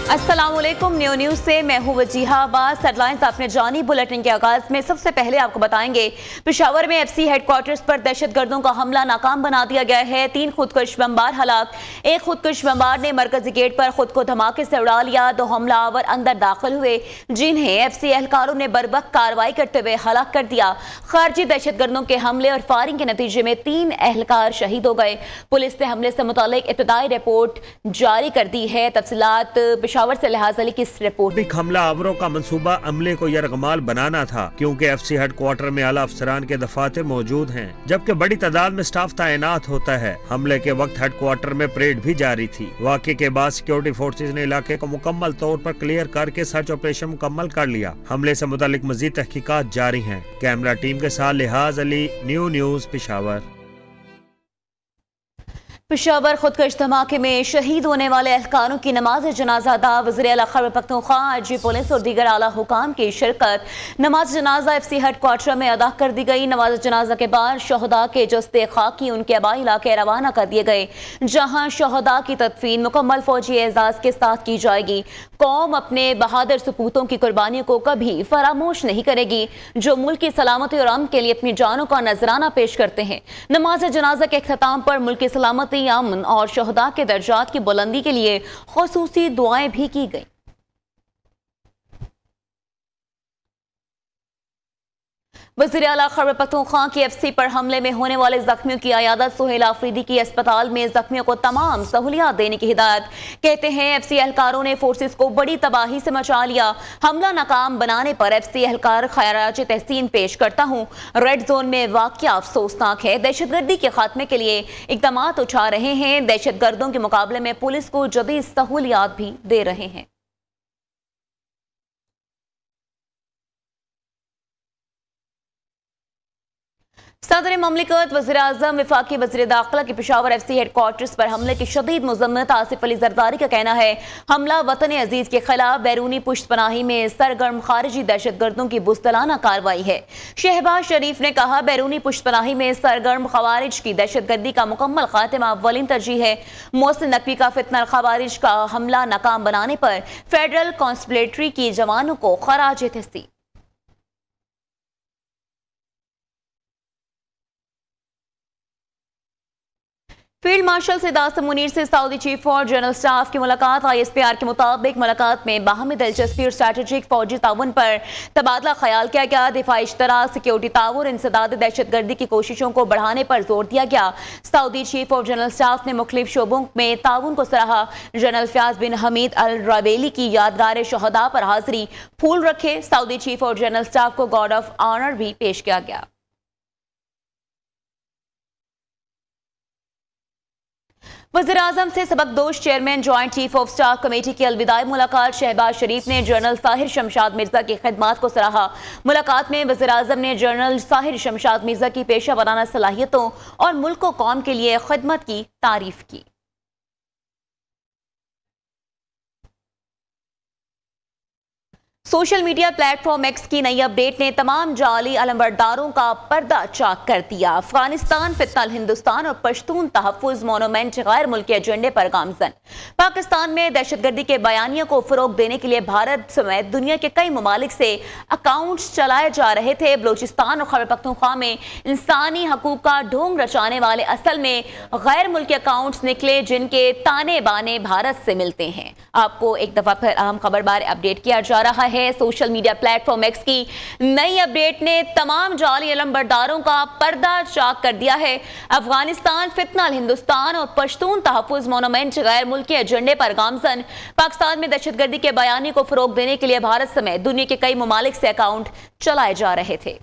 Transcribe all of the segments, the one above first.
अस्सलामुअलैकुम। न्यूज़ से मैं हूं वजीहा अब्बास। हेडलाइंस अपने जानी बुलेटिन के आगाज में सबसे पहले आपको बताएंगे पेशावर में एफसी हेडक्वार्टर्स पर दहशतगर्दों का हमला नाकाम बना दिया गया है। 3 खुदकुश बमबार हलाक। एक खुदकुश बमबार ने मरकजी गेट पर खुद को धमाके से उड़ा लिया। 2 हमलावर अंदर दाखिल हुए जिन्हें एफसी एहलकारों ने बर्बक कार्रवाई करते हुए हलाक कर दिया। खारजी दहशतगर्दों के हमले और फायरिंग के नतीजे में 3 एहलकार शहीद हो गए। पुलिस ने हमले से मुतालिक इब्तिदाई रिपोर्ट जारी कर दी है। तफसीलात पेशावर से लिहाज अली की रिपोर्ट। हमला आवरों का मंसूबा अमले को यरगमाल बनाना था क्योंकि एफसी हेडक्वार्टर में आला अफसरान के दफातर मौजूद हैं, जबकि बड़ी तादाद में स्टाफ तैनात होता है। हमले के वक्त हेडक्वार्टर में परेड भी जारी थी। वाक़े के बाद सिक्योरिटी फोर्सेज ने इलाके को मुकम्मल तौर पर क्लियर करके सर्च ऑपरेशन मुकम्मल कर लिया। हमले से मुतालिक मजीद तहकीकात जारी हैं। कैमरा टीम के साथ लिहाज अली, न्यूज़ पेशावर। पेशावर खुदकुश धमाके में शहीद होने वाले एहलकारों की नमाज जनाजा अदा। वज़ीर आला खैबर पख्तूनख्वा, आईजी पुलिस और दीगर आला हुकाम की शिरकत। नमाज जनाजा एफसी हेडक्वार्टर में अदा कर दी गई। नमाज जनाजा के बाद शहदा के जस्ते खाकी उनके आबाई इलाके रवाना कर दिए गए, जहाँ शहदा की तदफीन मुकम्मल फौजी एजाज के साथ की जाएगी। कौम अपने बहादुर सपूतों की कुर्बानियों को कभी फरामोश नहीं करेगी, जो मुल्क की सलामती और अमन के लिए अपनी जानों का नजराना पेश करते हैं। नमाज जनाजा के अख्ताम पर मुल्क की सलामती, अमन और शहदा के दर्जात की बुलंदी के लिए खुसूसी दुआएं भी की गई। वज़ीर आला खैबर पख्तूनख्वा की एफसी पर हमले में होने वाले जख्मियों की अयादत। सुहेल आफरीदी की अस्पताल में जख्मियों को तमाम सहूलियात देने की हिदायत। कहते हैं एफसी एहलकारों ने फोर्सेस को बड़ी तबाही से मचा लिया। हमला नाकाम बनाने पर एफसी एहलकार खैराज तहसीन पेश करता हूँ। रेड जोन में वाक़या अफसोसनाक है। दहशतगर्दी के खात्मे के लिए इक़दाम उठा रहे हैं। दहशतगर्दों के मुकाबले में पुलिस को जदीद सहूलियात भी दे रहे हैं। सदर ममलिकत वज़ीर आज़म वफाकी वज़ीर दाखिला के पेशावर एफसी हेडक्वार्टर्स पर हमले की शदीद मुज़म्मत। आसिफ अली जरदारी का कहना है हमला वतन अजीज के खिलाफ बैरूनी पुश्तपनाही में सरगर्म खारिजी दहशतगर्दों की बुज़दिलाना कार्रवाई है। शहबाज शरीफ ने कहा बैरूनी पुश्तपनाही में सरगर्म खवारिज की दहशतगर्दी का मुकम्मल खात्मा अव्वलीन तरजीह है। मोहसिन नकवी का फितना खवारिज का हमला नाकाम बनाने पर फेडरल कॉन्स्पिरेटरी की जवानों को खराज तहसीन। फील्ड मार्शल सिद्धार्थ मुनीर से सऊदी चीफ और जनरल स्टाफ की मुलाकात। ISPR के मुताबिक मुलाकात में बाहमी दिलचस्पी और स्ट्रैटेजिक फौजी ताउन पर तबादला ख्याल किया गया। दिफाई इश्तराक, सिक्योरिटी ताउन, इंसदाद दहशतगर्दी की कोशिशों को बढ़ाने पर जोर दिया गया। Saudi chief of general staff ने मुख्तलिफ शोबों में ताउन को सराहा। General Fayyadh bin Hamed al Ruwaili की यादगार शहदा पर हाजिरी, फूल रखे। Saudi chief of general staff को गार्ड ऑफ ऑनर भी पेश किया गया। वज़ीर आज़म से सबकदोश chairman joint chief of staff committee की अलविदाई मुलाकात। शहबाज शरीफ ने जनरल साहिर शमशाद मिर्जा की खिदमात को सराहा। मुलाकात में वज़ीर आज़म ने जनरल साहिर शमशाद मिर्जा की पेशा वराना सलाहियतों और मुल्क व कौम के लिए खिदमत की तारीफ की। सोशल मीडिया प्लेटफॉर्म एक्स की नई अपडेट ने तमाम जाली अलंबरदारों का पर्दा चाक कर दिया। अफगानिस्तान, फितनल हिंदुस्तान और पश्तून तहफ़्फ़ुज़ मोनूमेंट गैर मुल्की एजेंडे पर गामजन। पाकिस्तान में दहशतगर्दी के बयानियों को फ़रोग़ देने के लिए भारत समेत दुनिया के कई ममालिक से अकाउंट्स चलाए जा रहे थे। बलूचिस्तान और खैबर पख्तूनख्वा में इंसानी हकूक़ का ढोंग रचाने वाले असल में गैर मुल्की अकाउंट्स निकले, जिनके ताने बाने भारत से मिलते हैं। आपको एक दफ़ा फिर अहम खबर बारे अपडेट किया जा रहा है। सोशल मीडिया प्लेटफॉर्म एक्स की नई अपडेट ने तमाम जाली अलंबरदारों का पर्दा चाक कर दिया है। अफगानिस्तान, फितनल हिंदुस्तान और पश्तून तहफ़्फ़ुज़ मोनूमेंट गैर मुल्की एजेंडे पर गामजन। पाकिस्तान में दहशतगर्दी के बयानी को फरोग देने के लिए भारत समेत दुनिया के कई ममालिक से अकाउंट चलाए जा रहे थे।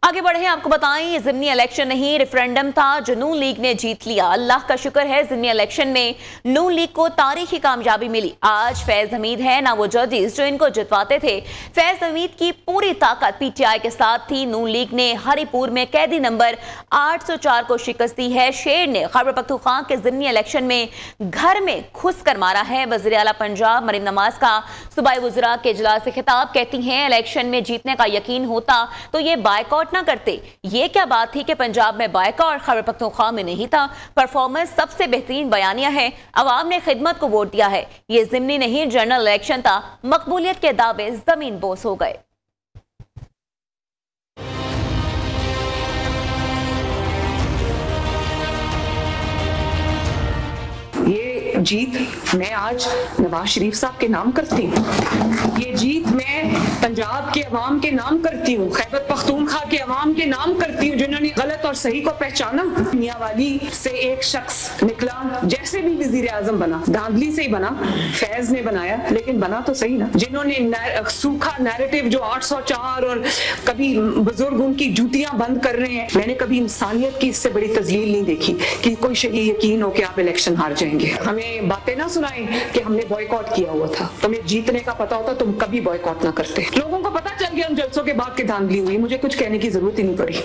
आगे बढ़े, आपको बताएं ये ज़िमनी इलेक्शन नहीं रेफरेंडम था जो नून लीग ने जीत लिया। अल्लाह का शुक्र है ज़िमनी इलेक्शन में नून लीग को तारीखी कामयाबी मिली। आज फैज हमीद है ना वो जजेस जो इनको जितवाते थे। फैज हमीद की पूरी ताकत PTI के साथ थी। नून लीग ने हरिपुर में कैदी नंबर 804 को शिकस्त दी है। शेर ने खैबर पख्तूनख्वा के ज़िमनी इलेक्शन में घर में घुस कर मारा है। वज़ीर आला पंजाब मरीम नवाज का सूबाई वज़रा के इजलास से खिताब, कहती हैं इलेक्शन में जीतने का यकीन होता तो ये बायकॉट ना करते। ये क्या बात थी कि पंजाब में बायकॉट, खैबर पख्तूनख्वा में नहीं था। परफॉर्मेंस सबसे बेहतरीन बयानिया है, अवाम ने खिदमत को वोट दिया है। ये जिमनी नहीं जनरल इलेक्शन था। मकबूलियत के दावे जमीन बोस हो गए। ये जीत मैं आज नवाज शरीफ साहब के नाम करती हूँ। ये जीत मैं पंजाब के अवाम के नाम करती हूँ, खैबर पख्तूनख्वा के अवाम के नाम करती हूँ, जिन्होंने गलत और सही को पहचाना। मियांवाली से एक शख्स निकला, जैसे भी वजीर आजम बना, धांधली से ही बना, फैज ने बनाया, लेकिन बना तो सही ना। जिन्होंने सूखा नैरेटिव जो 804 और कभी बुजुर्ग उनकी जूतियां बंद कर रहे हैं, मैंने कभी इंसानियत की इससे बड़ी तजलील नहीं देखी कि कोई शही यकीन हो कि आप इलेक्शन हार जाएंगे। हमें बातें ना सुनाएं कि हमने बॉयकॉट किया हुआ था। तुम्हें जीतने का पता होता तुम कभी बॉयकॉट ना करते। लोगों को पता चल गया उन जलसों के बाद की धांधली हुई, मुझे कुछ कहने की जरूरत ही नहीं पड़ी।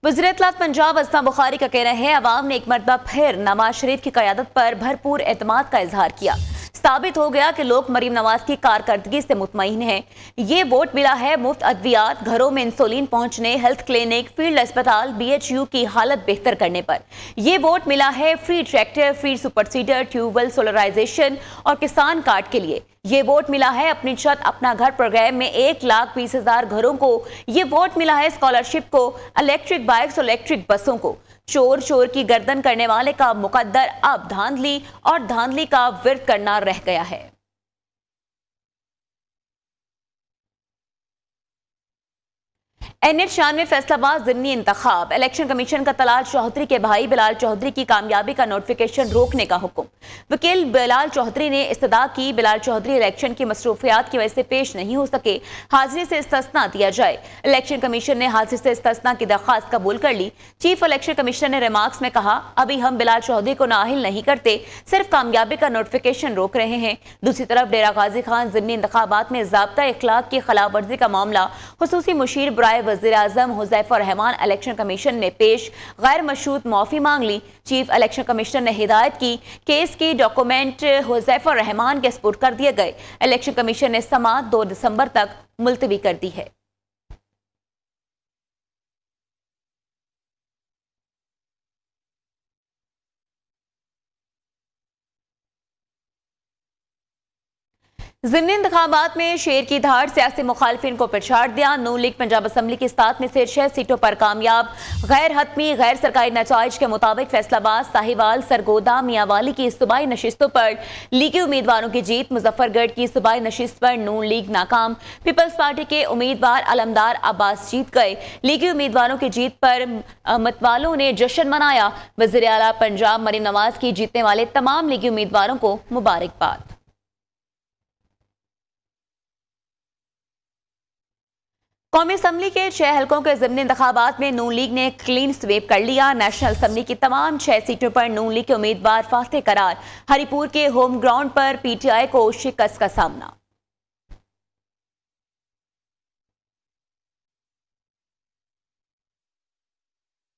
वज़ीर इत्तलात पंजाब असमा बुखारी का कहना है, अवाम ने एक मरतबा फिर नवाज शरीफ की क़यादत पर भरपूर एतमाद का इजहार किया। साबित हो गया कि लोग मरीम नवाज की कारकर्दगी से मुतमईन हैं। ये वोट मिला है मुफ्त अद्वियात, घरों में इंसुलिन पहुंचने, हेल्थ क्लिनिक, फील्ड अस्पताल, BHU की हालत बेहतर करने पर। यह वोट मिला है free tractor, free super seeder, tubewell, solarization और किसान कार्ड के लिए। ये वोट मिला है अपनी छत अपना घर प्रोग्राम में 1,20,000 घरों को। ये वोट मिला है स्कॉलरशिप को, इलेक्ट्रिक बाइक्स और इलेक्ट्रिक बसों को। चोर चोर की गर्दन करने वाले का मुकद्दर अब धांधली और धांधली का विर्द करना रह गया है। NH-96 फैसलाबाद ज़िमनी इंतखाब, इलेक्शन कमीशन का तलाल चौधरी के भाई बिलाल चौधरी की कामयाबी का नोटिफिकेशन रोकने का हुक्म। वकील बिलाल चौधरी ने इस्तदा की, बिलाल चौधरी इलेक्शन की मसरूफियात की वजह से पेश नहीं हो सके, हाजिरी से इस्तिस्ना दिया जाए। इलेक्शन कमीशन ने हाजिरी से इस्तिस्ना की दरख्वास्त कबूल कर ली। चीफ इलेक्शन कमिश्नर ने रिमार्क्स में कहा, अभी हम बिलाल चौधरी को नाअहल नहीं करते, सिर्फ कामयाबी का नोटिफिकेशन रोक रहे हैं। दूसरी तरफ डेरा गाजी खान ज़िमनी इंतखाबात में ज़ाब्ता इखलाक की खिलाफ वर्जी का मामला खुसूसी मुशीर बराए वज़ीर आज़म हुज़ैफा रहमान इलेक्शन कमीशन ने पेश गैर मशरूत माफी मांग ली। चीफ इलेक्शन कमिश्नर ने हिदायत की केस की डॉक्यूमेंट हुज़ैफा रहमान के सपुर्द कर दिए गए। इलेक्शन कमीशन ने समाअत 2 दिसंबर तक मुलतवी कर दी है। ज़िमनी इंतखाबात में शेर की धार सियासी मुखालिफिन को पछाड़ दिया। नून लीग पंजाब असम्बली की 7 में से 6 सीटों पर कामयाब। गैर हतमी गैर सरकारी नताइज के मुताबिक फैसलाबाद, साहिवाल, सरगोदा, मियांवाली की सूबाई नशिस्तों पर लीगी उम्मीदवारों की जीत। मुजफ्फरगढ़ की सूबाई नशिस्त पर नून लीग नाकाम। पीपल्स पार्टी के उम्मीदवार अलमदार अब्बास जीत गए। लीगी उम्मीदवारों की जीत पर मतवालों ने जश्न मनाया। वज़ीर आला पंजाब मरीम नवाज की जीतने वाले तमाम लीगी उम्मीदवारों को मुबारकबाद। कौमी असम्बली के 6 हलकों के ज़िमनी इंतखाबात में नून लीग ने क्लीन स्वीप कर लिया। नेशनल असम्बली की तमाम 6 सीटों पर नून लीग के उम्मीदवार फातेह करार। हरिपुर के होम ग्राउंड पर PTI को शिकस्त का सामना।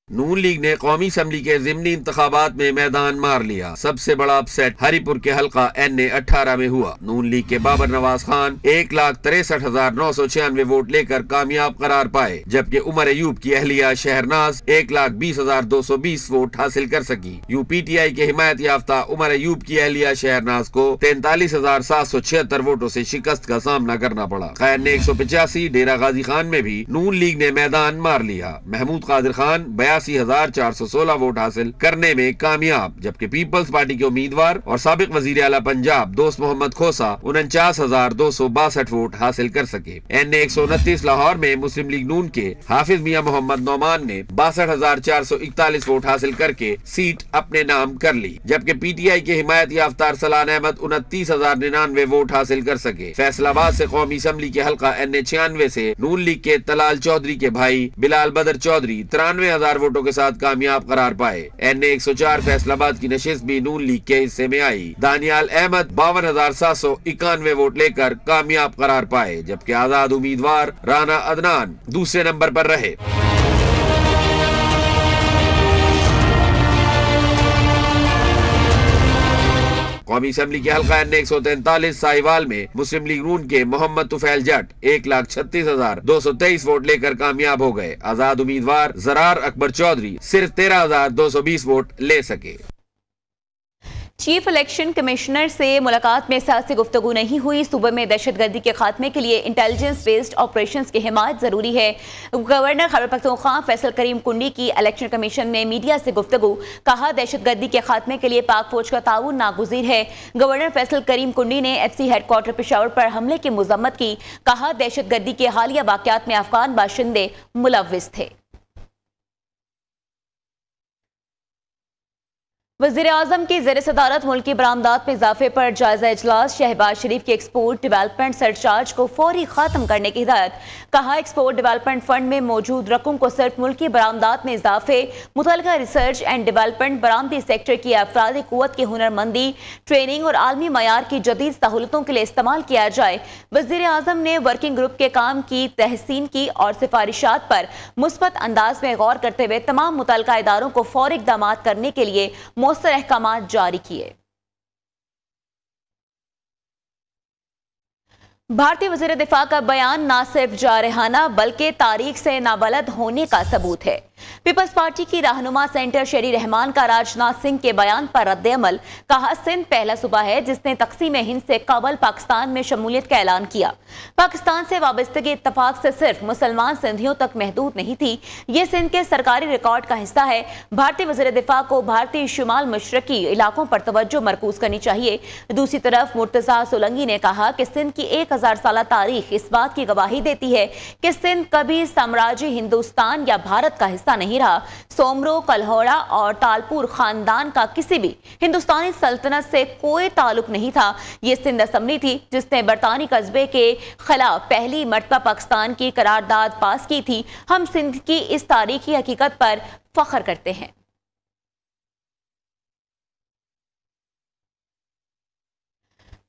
नून लीग ने कौमी असम्बली के ज़िमनी इंतखाबात में मैदान मार लिया। सबसे बड़ा अपसेट हरिपुर के हल्का NA-18 में हुआ। नून लीग के बाबर नवाज खान 1,63,996 वोट लेकर कामयाब करार पाए, जबकि उमर अयूब की अहलिया शहरनाज 1,20,220 वोट हासिल कर सकी। UPTI के हिमायत याफ्ता उमर अयूब की अहलिया शहरनाज को 43,776 वोटों से शिकस्त का सामना करना पड़ा। खैर ने 185, डेरा गाजी खान में भी नून लीग ने मैदान मार लिया। महमूद कादिर खान 82,416 वोट हासिल करने में कामयाब, जबकि पीपल्स पार्टी के उम्मीदवार और साबिक वजीर आला पंजाब दोस्त मोहम्मद खोसा 49,262 वोट हासिल कर सके। NA-129 लाहौर में मुस्लिम लीग नून के हाफिज मियां मोहम्मद नौमान ने 62,441 वोट हासिल करके सीट अपने नाम कर ली, जबकि PTI के हिमायत याफ्ता अरसलान अहमद 29,099 वोट हासिल कर सके। फैसलाबाद से कौमी असम्बली के हल्का NA-96 से नून लीग के तलाल चौधरी के भाई बिलाल बदर चौधरी 93,000 वोटों के साथ कामयाब करार पाए। NA-104 फैसलाबाद की नशिस्त भी नून लीग के हिस्से में आई। दानियाल अहमद 52,791 वोट लेकर कामयाब करार पाए, जबकि आजाद उम्मीदवार राना अदनान दूसरे नंबर पर रहे। कौमी असम्बली के हल्का N 143 साहिवाल में मुस्लिम लीग नून के मोहम्मद तुफैल जट 1,36,223 वोट लेकर कामयाब हो गए। आजाद उम्मीदवार जरार अकबर चौधरी सिर्फ 13,220 वोट ले सके। चीफ इलेक्शन कमिश्नर से मुलाकात में सियासी गुफ्तगू नहीं हुई। सूबे में दहशतगर्दी के खात्मे के लिए इंटेलिजेंस बेस्ड ऑपरेशंस की हिमायत जरूरी है। गवर्नर खैबर पख्तूनख्वा फैसल करीम कुंडी की इलेक्शन कमीशन में मीडिया से गुफ्तगू, कहा दहशतगर्दी के खात्मे के लिए पाक फौज का ताउन नागुज़ीर है। गवर्नर फैसल करीम कुंडी ने FC हेडक्वार्टर पेशावर पर हमले की मजम्मत की, कहा दहशतगर्दी के हालिया वाक़यात में अफगान बाशिंदे मुलव्विस थे। वज़ीर आज़म की ज़ेर सदारत मुल्की बरामदात में इजाफे पर जायजा इजलास, शहबाज शरीफ के एक्सपोर्ट डेवलपमेंट सरचार्ज को फौरी खत्म करने की हिदायत। कहा एक्सपोर्ट डेवलपमेंट फंड में मौजूद रकम को सिर्फ मुल्की बरामदात में इजाफे, मुतल्लिका रिसर्च एंड डेवलपमेंट, बरामदी सेक्टर की अफरादी क़ुव्वत की हुनरमंदी, ट्रेनिंग और आलमी मयार की जदीद सहूलतों के लिए इस्तेमाल किया जाए। वज़ीर आज़म ने वर्किंग ग्रुप के काम की तहसीन की और सिफारिशात पर मुस्बत अंदाज में गौर करते हुए तमाम मुतल्लिका इदारों को फौरी इक़दाम करने के लिए मौसर अहकामात जारी किए। भारतीय वज़ीर दिफा का बयान ना सिर्फ जारहाना बल्कि तारीख से नाबलद होने का सबूत है। पीपल्स पार्टी की रहनुमा सेंटर शेरी रहमान का राजनाथ सिंह के बयान पर रद्द-ए-अमल, कहा सिंध पहला सूबा है जिसने तक़सीम हिंद से कबल पाकिस्तान में शमूलियत का ऐलान किया। पाकिस्तान से वाबस्तगी इत्तफाक से सिर्फ मुसलमान सिंधियों तक महदूद नहीं थी, ये सिंध के सरकारी रिकॉर्ड का हिस्सा है। भारतीय वज़ीर दिफा को भारतीय शुमाल मशरकी इलाकों पर तवज्जो मरकूज करनी चाहिए। दूसरी तरफ मुर्तज़ा सोलंकी ने कहा कि सिंध की 1000 साल तारीख इस बात की गवाही देती है कि सिंध कभी साम्राज्य हिंदुस्तान या भारत का हिस्सा नहीं रहा। सोमरो, कल्होड़ा और तालपुर खानदान का किसी भी हिंदुस्तानी सल्तनत से कोई ताल्लुक नहीं था। ये सिंध असम्बली थी जिसने बरतानी कस्बे के खिलाफ पहली मर्तबा पाकिस्तान की करारदाद पास की थी। हम सिंध की इस तारीखी हकीकत पर फख्र करते हैं।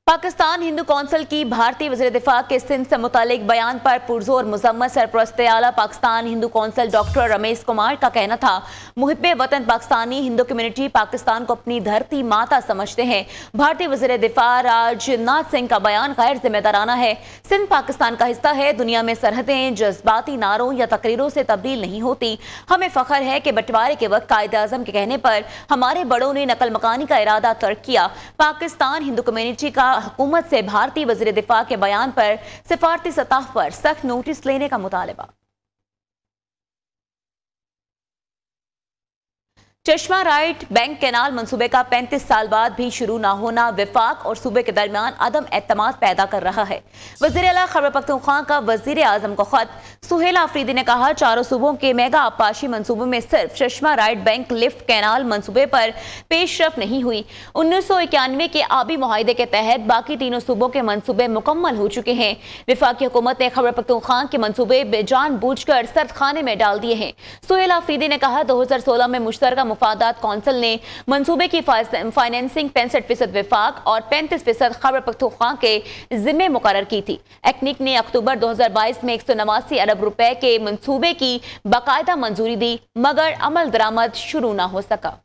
पाकिस्तान हिंदू कौंसिल की भारतीय वज़ीर दिफा के सिंध से मुतालिक बयान पर पुरजोर मुज़म्मत सरपरस्ते आला पाकिस्तान हिंदू कौंसिल डॉक्टर रमेश कुमार का कहना था, मुहिब्बे वतन पाकिस्तानी हिंदू कम्युनिटी पाकिस्तान को अपनी धरती माता समझते हैं। भारतीय वज़ीर दिफा राजनाथ सिंह का बयान गैर जिम्मेदाराना है। सिंध पाकिस्तान का हिस्सा है। दुनिया में सरहदें जज्बाती नारों या तकरीरों से तब्दील नहीं होती। हमें फख्र है कि बंटवारे के वक्त कायदे आज़म के कहने पर हमारे बड़ों ने नकल मकानी का इरादा तर्क किया। पाकिस्तान हिंदू कम्युनिटी का हुकूमत से भारतीय वज़ीर दिफा के बयान पर सिफारती सतह पर सख्त नोटिस लेने का मुतालबा। चश्मा राइट बैंक कैनाल मंसूबे का 35 साल बाद भी शुरू न होना विफाक और सूबे के दरमियान अदम एतमाद पैदा कर रहा है। वज़ीर आला खैबर पख्तूनख्वा का वज़ीर आज़म को खत। सुहेल आफरीदी ने कहा, चारों सूबों के मेगा आबपाशी मंसूबों में सिर्फ चश्मा राइट बैंक लिफ्ट कैनाल मंसूबे पर पेशरफ नहीं हुई। 1991 के आबी मुआहिदे के तहत बाकी तीनों सूबों के मंसूबे मुकम्मल हो चुके हैं। विफाकी हुकूमत ने खैबर पख्तूनख्वा के मंसूबे जानबूझकर सर्द खाने में डाल दिए हैं। सुहेल आफरीदी ने कहा, 2016 में मुश्तरका मुफादात कौंसिल ने मंसूबे की फाइनेंसिंग 65% विफाक और 35% खैबर पख्तूनख्वा के जिम्मे मुकर्रर की थी। एक्निक ने अक्टूबर 2022 में 189 अरब रुपए के मंसूबे की बाकायदा मंजूरी दी, मगर अमल दरामद शुरू न हो सका।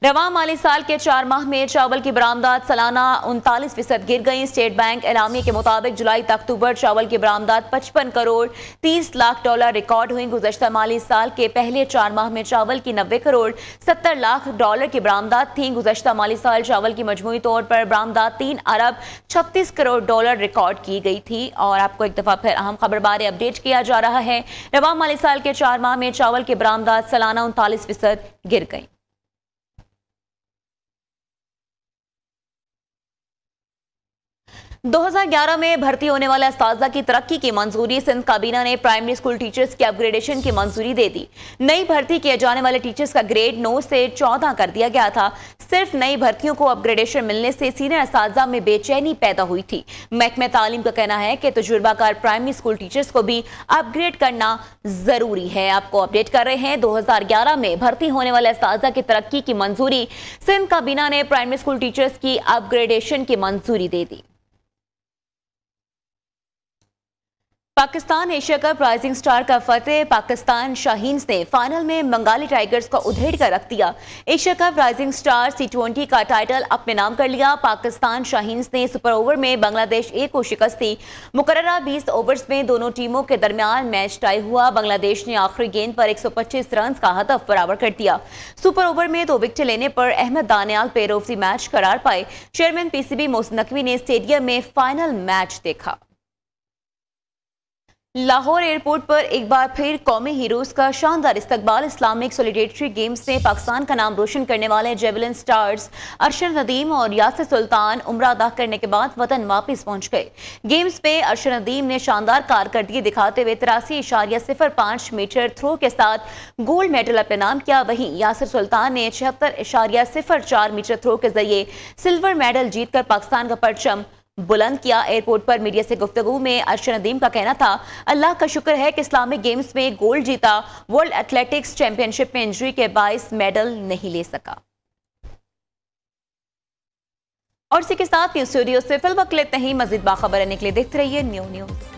रवां माली साल के 4 माह में चावल की बरामदात सालाना 39% गिर गई। स्टेट बैंक एलामी के मुताबिक जुलाई से अक्टूबर चावल की बरामदात 55 करोड़ 30 लाख डॉलर रिकॉर्ड हुई। गुज़श्ता माली साल के पहले 4 माह में चावल की 90 करोड़ 70 लाख डॉलर की बरामदात थी। गुज़श्ता माली साल चावल की मजमूई तौर पर बरामदात 3 अरब 36 करोड़ डॉलर रिकॉर्ड की गई थी। और आपको एक दफ़ा फिर अहम खबर बारे अपडेट किया जा रहा है। रवां माली साल के 4 माह में चावल की बरामदात सालाना 39% गिर गई। 2011 में भर्ती होने वाले अस्ताज़ा की तरक्की की मंजूरी। सिंध काबीना ने प्राइमरी स्कूल टीचर्स की अपग्रेडेशन की मंजूरी दे दी। नई भर्ती किए जाने वाले टीचर्स का ग्रेड 9 से 14 कर दिया गया था। सिर्फ नई भर्तियों को अपग्रेडेशन मिलने से सीनियर अस्ताज़ा में बेचैनी पैदा हुई थी। महकमे तालीम का कहना है कि तजुर्बाकार प्राइमरी स्कूल टीचर्स को भी अपग्रेड करना जरूरी है। आपको अपडेट कर रहे हैं, 2011 में भर्ती होने वाले अस्ताज़ा की तरक्की की मंजूरी। सिंध काबीना ने प्राइमरी स्कूल टीचर्स की अपग्रेडेशन की मंजूरी दे दी। Pakistan Asia cup rising star का फतेह। पाकिस्तान शाहीन्स ने फाइनल में बंगाली टाइगर्स को उधेड़ कर रख दिया। Asia cup rising star T20 का टाइटल अपने नाम कर लिया। पाकिस्तान शाहीन्स ने सुपर ओवर में बांग्लादेश ए को शिकस्त दी। मुकर्ररा 20 ओवर्स में दोनों टीमों के दरमियान मैच टाई हुआ। बांग्लादेश ने आखिरी गेंद पर 125 रन का हदफ बराबर कर दिया। सुपर ओवर में 2 विकेट लेने पर Ahmed Daniyal player of the match करार पाए। चेयरमैन PCB मोहसिन नकवी ने स्टेडियम में फाइनल मैच देखा। लाहौर एयरपोर्ट पर एक बार फिर कौमी हीरोज का शानदार इस्तकबाल। इस्लामिक सॉलिडेरिटी गेम्स में पाकिस्तान का नाम रोशन करने वाले जेवलिन स्टार्स अरशद नदीम और यासिर सुल्तान उम्रा अदा करने के बाद वतन वापस पहुंच गए। गेम्स पे अरशद नदीम ने शानदार कारकर्दगी दिखाते हुए 83.05 मीटर थ्रो के साथ गोल्ड मेडल अपने नाम किया। वहीं यासिर सुल्तान ने 76.04 मीटर थ्रो के जरिए सिल्वर मेडल जीतकर पाकिस्तान का परचम बुलंद किया। एयरपोर्ट पर मीडिया से गुफ्तगू में अरशद नदीम का कहना था, अल्लाह का शुक्र है कि इस्लामिक गेम्स में गोल्ड जीता। वर्ल्ड एथलेटिक्स चैंपियनशिप में इंजरी के बायस मेडल नहीं ले सका। और इसी के साथ न्यूज़ स्टूडियो से फिलहाल इतना ही। मजीद बाखबर रहने के लिए देखते रहिए न्यू न्यूज़।